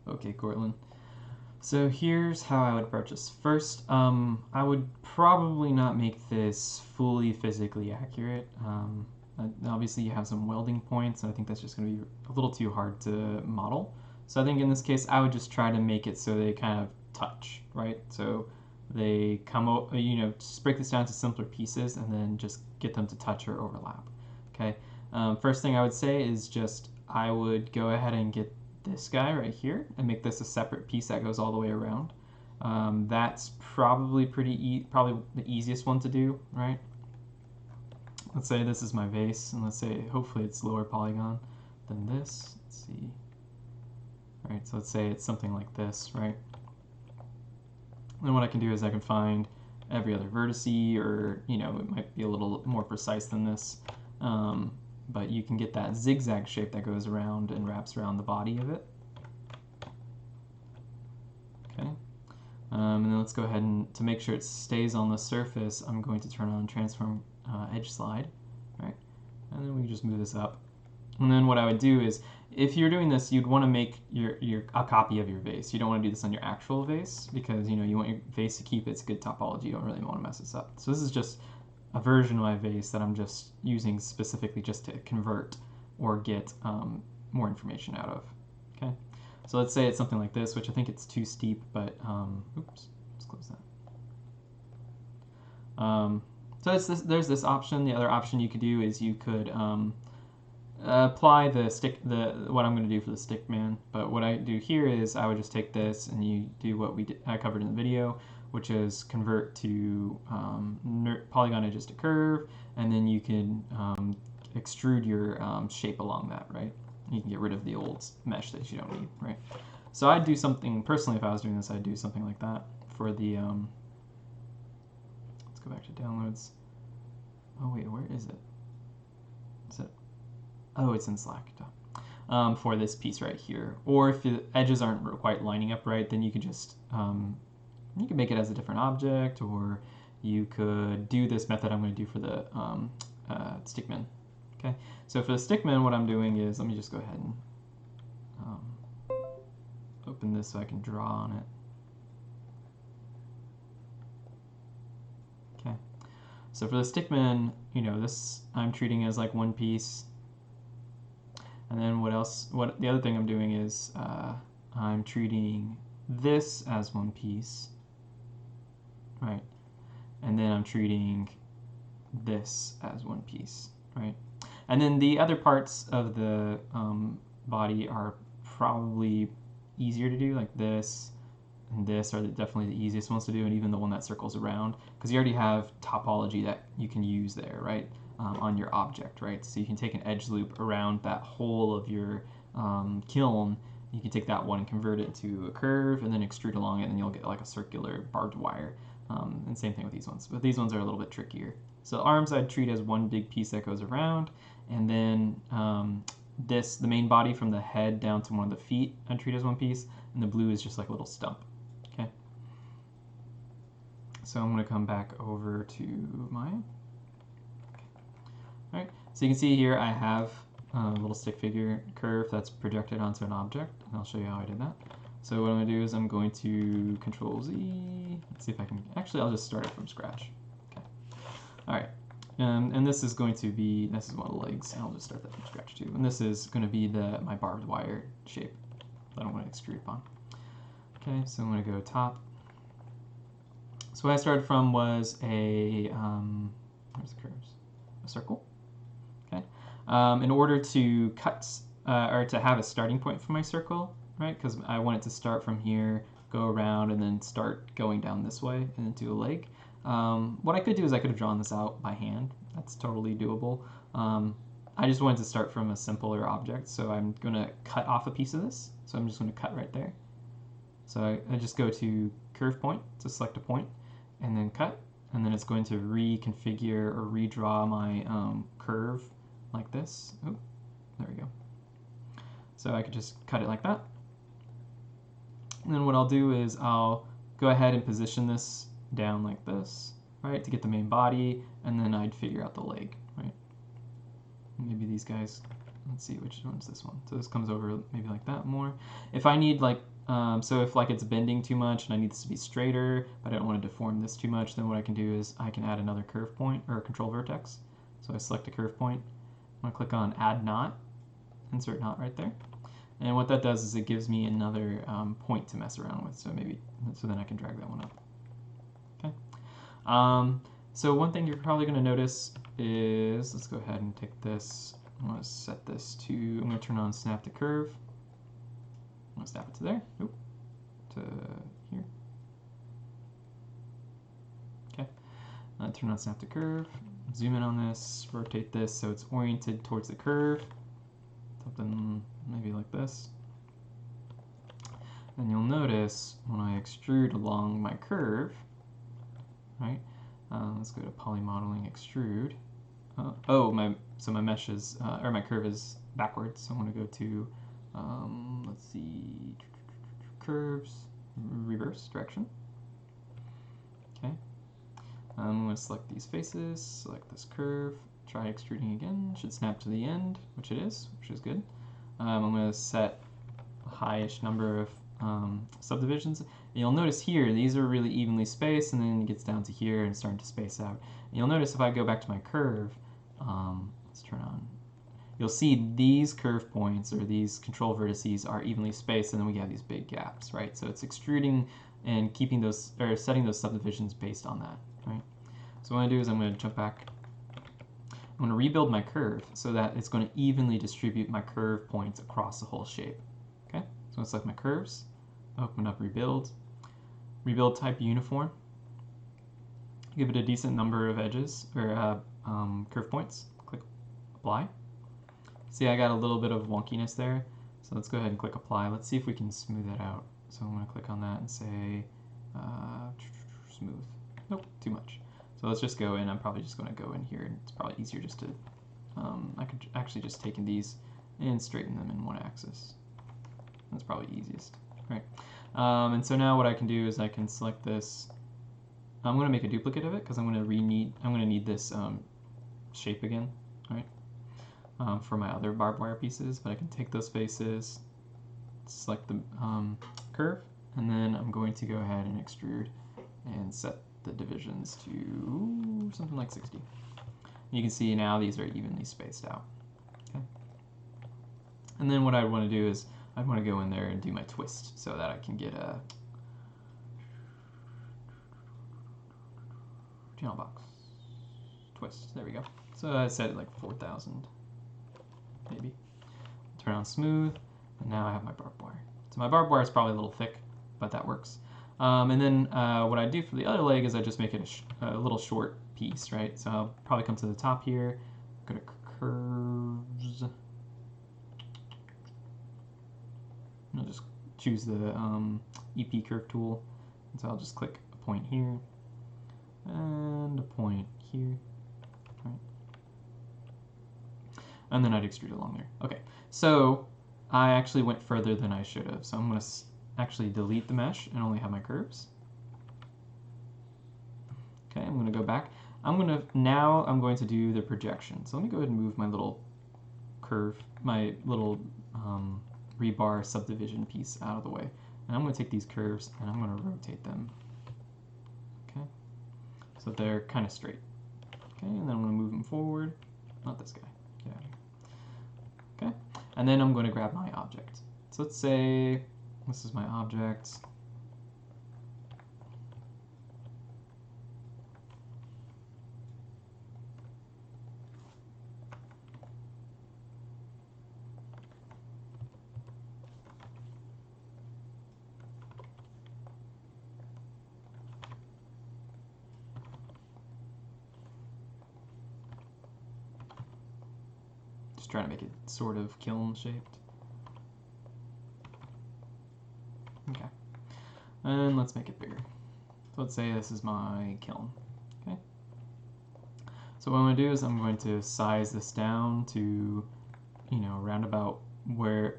Okay, Cortland. So here's how I would approach this. First, I would probably not make this fully physically accurate. Obviously, you have some welding points, and I think that's just going to be a little too hard to model. So I think in this case, I would just try to make it so they kind of touch, right? So they come, just break this down to simpler pieces, and then just get them to touch or overlap. Okay. First thing I would say is just I would go ahead and get this guy right here and make this a separate piece that goes all the way around. That's probably probably the easiest one to do, right? Let's say this is my vase, and let's say hopefully it's lower polygon than this. Let's see. Right, so let's say it's something like this, right? Then what I can do is I can find every other vertice, or it might be a little more precise than this. But you can get that zigzag shape that goes around and wraps around the body of it. Okay. And then let's go ahead and, to make sure it stays on the surface, I'm going to turn on transform edge slide, right? And then we can just move this up. And then what I would do is, if you're doing this, you'd want to make a copy of your vase. You don't want to do this on your actual vase because you want your vase to keep its good topology. You don't really want to mess this up. So this is just a version of my vase that I'm just using specifically just to convert or get more information out of. Okay, so let's say it's something like this, which I think it's too steep, but oops, let's close that. So there's this option. The other option you could do is you could apply what I'm going to do for the stick man. But what I do here is I would just take this and you do what I covered in the video, which is convert to polygon edges to curve, and then you can extrude your shape along that, right? You can get rid of the old mesh that you don't need, right? So I'd do something, personally, if I was doing this, I'd do something like that for the, let's go back to downloads. Oh wait, where is it? Is it? Oh, it's in Slack. For this piece right here. Or if the edges aren't quite lining up right, then you could just, you can make it as a different object, or you could do this method I'm going to do for the stickman. Okay, so for the stickman, what I'm doing is, let me just go ahead and open this so I can draw on it. Okay, so for the stickman, this I'm treating as like one piece. And then the other thing I'm doing is I'm treating this as one piece, right? And then I'm treating this as one piece, right? And then the other parts of the body are probably easier to do, like this and this are definitely the easiest ones to do, and even the one that circles around, because you already have topology that you can use there, right? On your object, right? So you can take an edge loop around that whole of your kiln. You can take that one and convert it to a curve and then extrude along it, and you'll get like a circular barbed wire. And same thing with these ones, but these ones are a little bit trickier. So arms I'd treat as one big piece that goes around, and then the main body from the head down to one of the feet I'd treat as one piece, and the blue is just like a little stump. Okay. So I'm going to come back over to my. Alright, so you can see here I have a little stick figure curve that's projected onto an object, and I'll show you how I did that. So what I'm going to do is I'm going to Control Z, let's see if I can, actually I'll just start it from scratch. Okay. Alright, and this is one of the legs, and I'll just start that from scratch too. And this is going to be my barbed wire shape that I want to extrude upon. Okay, so I'm going to go top. So what I started from was where's the curves? A circle. Okay. In order to cut or to have a starting point for my circle, right? Because I want it to start from here, go around, and then start going down this way and then do a leg. What I could do is I could have drawn this out by hand. That's totally doable. I just wanted to start from a simpler object, so I'm going to cut off a piece of this. So I'm just going to cut right there. So I just go to curve point to select a point, and then cut, and then it's going to reconfigure or redraw my curve like this. Oh, there we go. So I could just cut it like that. And then what I'll do is I'll go ahead and position this down like this, right, to get the main body, and then I'd figure out the leg, right? Maybe these guys, let's see, which one's this one? So this comes over maybe like that more. If I need like So if like it's bending too much and I need this to be straighter, but I don't want to deform this too much, then what I can do is I can add another curve point or a control vertex. So I select a curve point. I'm going to click on Add Knot, insert knot right there. And what that does is it gives me another point to mess around with. So then I can drag that one up. Okay. So one thing you're probably going to notice is, let's go ahead and take this. I'm going to set this to, I'm going to turn on Snap to Curve. I'm going to snap it to there. Oop. To here. Okay. Turn on Snap to Curve. Zoom in on this. Rotate this so it's oriented towards the curve. Something maybe like this. And you'll notice when I extrude along my curve, right? Let's go to Poly Modeling, Extrude. So my mesh is, or my curve is backwards. So I want to go to, let's see, curves, reverse direction. Okay. I'm going to select these faces, select this curve, try extruding again. Should snap to the end, which it is, which is good. I'm going to set a high-ish number of subdivisions. And you'll notice here, these are really evenly spaced, and then it gets down to here and starting to space out. And you'll notice if I go back to my curve, let's turn on, you'll see these curve points or these control vertices are evenly spaced, and then we have these big gaps, right? So it's extruding and keeping those, or setting those subdivisions based on that, right? So what I'm going to do is I'm going to jump back. I'm going to rebuild my curve so that it's going to evenly distribute my curve points across the whole shape. Okay, so I'm going to select my curves, open up Rebuild, Rebuild Type Uniform, give it a decent number of edges, or curve points, click Apply. See, I got a little bit of wonkiness there, so let's go ahead and click Apply. Let's see if we can smooth that out. So I'm going to click on that and say, smooth. Nope, too much. So let's just go in. I'm probably just going to go in here, and it's probably easier just to, I could actually just take these and straighten them in one axis. That's probably easiest, right? And so now what I can do is I can select this. I'm going to make a duplicate of it because I'm going to need this shape again, right? For my other barbed wire pieces, but I can take those faces, select the curve, and then I'm going to go ahead and extrude and set the divisions to something like 60. You can see now these are evenly spaced out. Okay. And then what I want to do is I want to go in there and do my twist so that I can get a channel box twist. There we go. So I set it like 4,000 maybe. Turn on smooth, and now I have my barbed wire. So my barbed wire is probably a little thick, but that works. And then what I do for the other leg is I just make it a little short piece, right? So I'll probably come to the top here, go to curves, and I'll just choose the EP curve tool. And so I'll just click a point here and a point here, right? And then I'd extrude along there. Okay, so I actually went further than I should have. So I'm going to actually delete the mesh and only have my curves. Okay, I'm going to go back. Now I'm going to do the projection. So let me go ahead and move my little curve, my little rebar subdivision piece out of the way. And I'm going to take these curves and I'm going to rotate them. Okay, so they're kind of straight. Okay, and then I'm going to move them forward. Not this guy. Get out of here. Okay, and then I'm going to grab my object. So let's say this is my object. Just trying to make it sort of kiln shaped. Okay, and let's make it bigger. So let's say this is my kiln. Okay, so what I'm going to do is I'm going to size this down to, you know, around about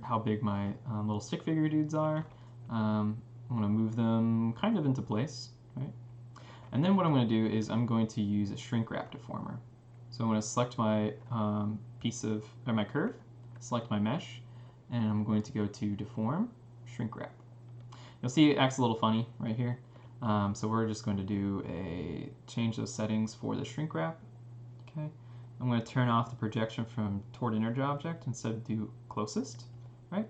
how big my little stick figure dudes are. I'm going to move them kind of into place, right? And then what I'm going to do is I'm going to use a shrink wrap deformer. So I'm going to select my my curve, select my mesh, and I'm going to go to Deform, Shrink Wrap. You'll see it acts a little funny right here. So we're just going to do change those settings for the shrink wrap. Okay, I'm going to turn off the projection from toward inner object instead of do closest, right?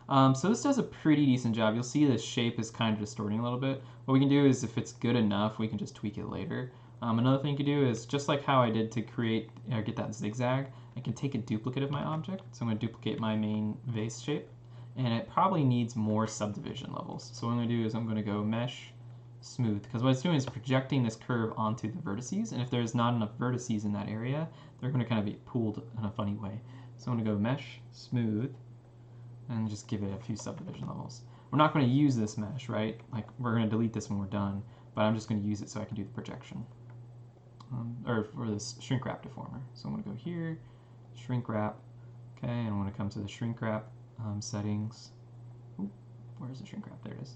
So this does a pretty decent job. You'll see the shape is kind of distorting a little bit. What we can do is, if it's good enough, we can just tweak it later. Another thing you can do is, just like how I did to create get that zigzag, I can take a duplicate of my object. So I'm going to duplicate my main vase shape, and it probably needs more subdivision levels. So what I'm going to do is I'm going to go mesh smooth, because what it's doing is projecting this curve onto the vertices, and if there's not enough vertices in that area, they're going to kind of be pulled in a funny way. So I'm going to go mesh smooth and just give it a few subdivision levels. We're not going to use this mesh, right? Like, we're going to delete this when we're done, but I'm just going to use it so I can do the projection. Or for this shrink wrap deformer. So I'm going to go here, shrink wrap, okay, and I'm going to come to the shrink wrap settings. Ooh, where's the shrink wrap? There it is.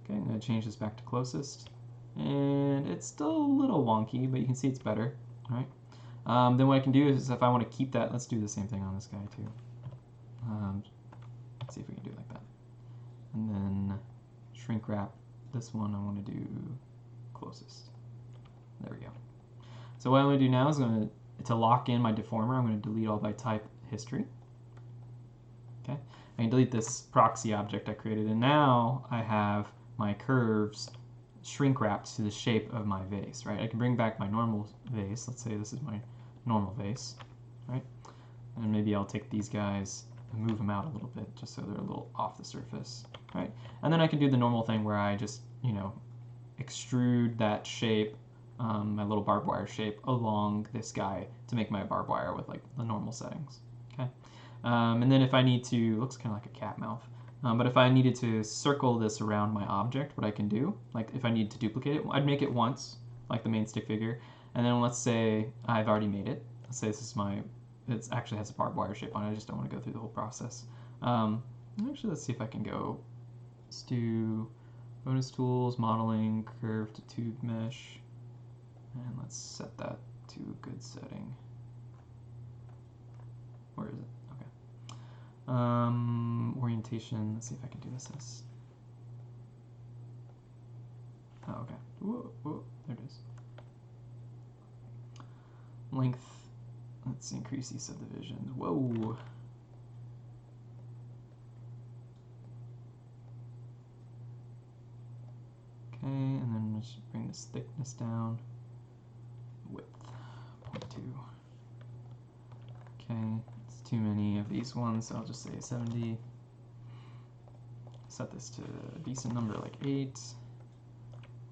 Okay, I'm going to change this back to closest, and it's still a little wonky, but you can see it's better, all right? Then what I can do is, if I want to keep that, let's do the same thing on this guy too. Let's see if we can do it like that. And then shrink wrap this one, I want to do closest. There we go. So what I'm going to do now is to lock in my deformer, I'm going to delete all by type history. Okay, I can delete this proxy object I created, and now I have my curves shrink wrapped to the shape of my vase, right? I can bring back my normal vase. Let's say this is my normal vase, right? And maybe I'll take these guys and move them out a little bit just so they're a little off the surface, right? And then I can do the normal thing where I just, extrude that shape, my little barbed wire shape, along this guy to make my barbed wire with like the normal settings, okay? And then if I need to, looks kind of like a cat mouth, but if I needed to circle this around my object, what I can do, like if I need to duplicate it, I'd make it once, like the main stick figure, and then let's say I've already made it. Let's say this is it actually has a barbed wire shape on it. I just don't want to go through the whole process. Actually, let's see if I can go. Let's do bonus tools, modeling, curve to tube mesh, and let's set that to a good setting. Where is it? Okay. Orientation. Let's see if I can do this. Oh, okay. Whoa, whoa, there it is. Length. Let's increase these subdivisions. Whoa. Okay, and then let's bring this thickness down. Width, 0.2. Okay, it's too many of these ones, so I'll just say 70. Set this to a decent number like 8.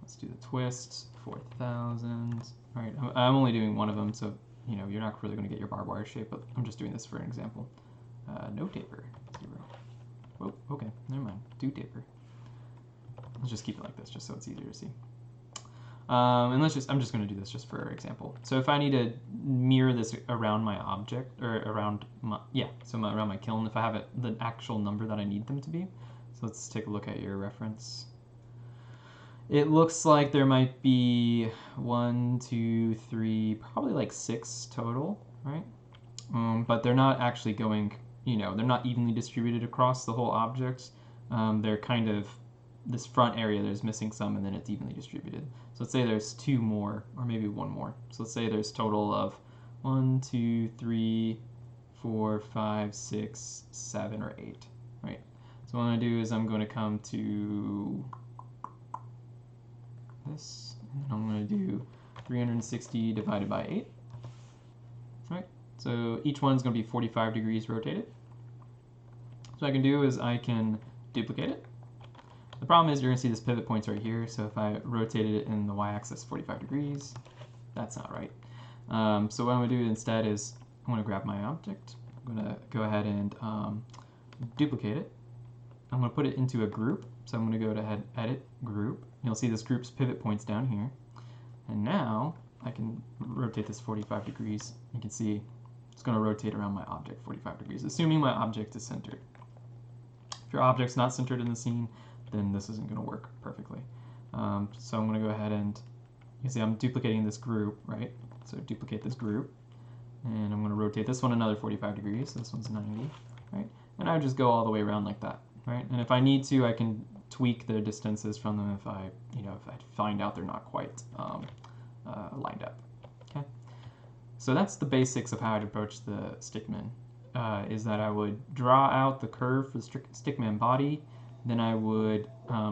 Let's do the twist, 4,000. All right, I'm only doing one of them, so you're not really going to get your barbed wire shape, but I'm just doing this for an example. No taper, 0. Whoa, okay, never mind. Do taper. Let's just keep it like this, just so it's easier to see. And I'm just going to do this just for example. So if I need to mirror this around my object, or around my, around my kiln, if I have the actual number that I need them to be. So let's take a look at your reference. It looks like there might be 1, 2, 3, probably like 6 total, right? But they're not actually going, they're not evenly distributed across the whole object. They're kind of, this front area, there's missing some, and then it's evenly distributed. So let's say there's 2 more, or maybe 1 more. So let's say there's total of 1, 2, 3, 4, 5, 6, 7, or 8, right? So what I'm going to do is I'm going to come to this, and I'm going to do 360 divided by 8, right? So each one's going to be 45 degrees rotated. So what I can do is I can duplicate it. The problem is you're going to see this pivot points right here, so if I rotated it in the y-axis 45 degrees, that's not right. So what I'm going to do instead is I'm going to grab my object, I'm going to go ahead and duplicate it. I'm going to put it into a group, so I'm going to go to edit group. You'll see this group's pivot points down here, and now I can rotate this 45 degrees. You can see it's going to rotate around my object 45 degrees, assuming my object is centered. If your object's not centered in the scene, then this isn't going to work perfectly. So I'm going to go ahead and, you see I'm duplicating this group, right? So duplicate this group, and I'm going to rotate this one another 45 degrees, so this one's 90, right? And I would just go all the way around like that, right? And if I need to, I can tweak the distances from them if I find out they're not quite lined up. Okay, so that's the basics of how I'd approach the stickman. Is that I would draw out the curve for the stickman body, then I would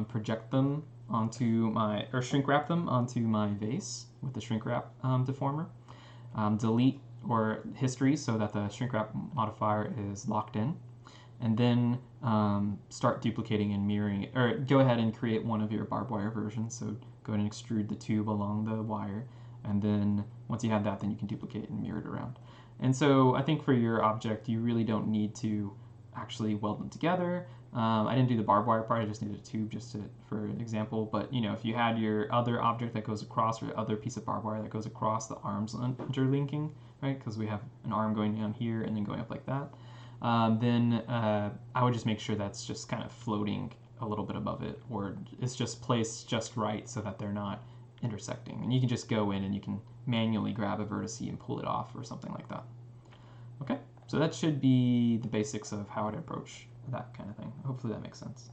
project them onto shrink wrap them onto my vase with the shrink wrap deformer. Delete or history so that the shrink wrap modifier is locked in, and then start duplicating and mirroring it, or go ahead and create one of your barbed wire versions. So go ahead and extrude the tube along the wire, and then once you have that, then you can duplicate and mirror it around. And so I think for your object, you really don't need to actually weld them together. I didn't do the barbed wire part, I just needed a tube for an example. But if you had your other object that goes across, or your other piece of barbed wire that goes across, the arms interlinking, right? Because we have an arm going down here and then going up like that. Then I would just make sure that's just kind of floating a little bit above it, or it's just placed just right so that they're not intersecting. And you can just go in and you can manually grab a vertice and pull it off or something like that. Okay, so that should be the basics of how to approach that kind of thing. Hopefully that makes sense.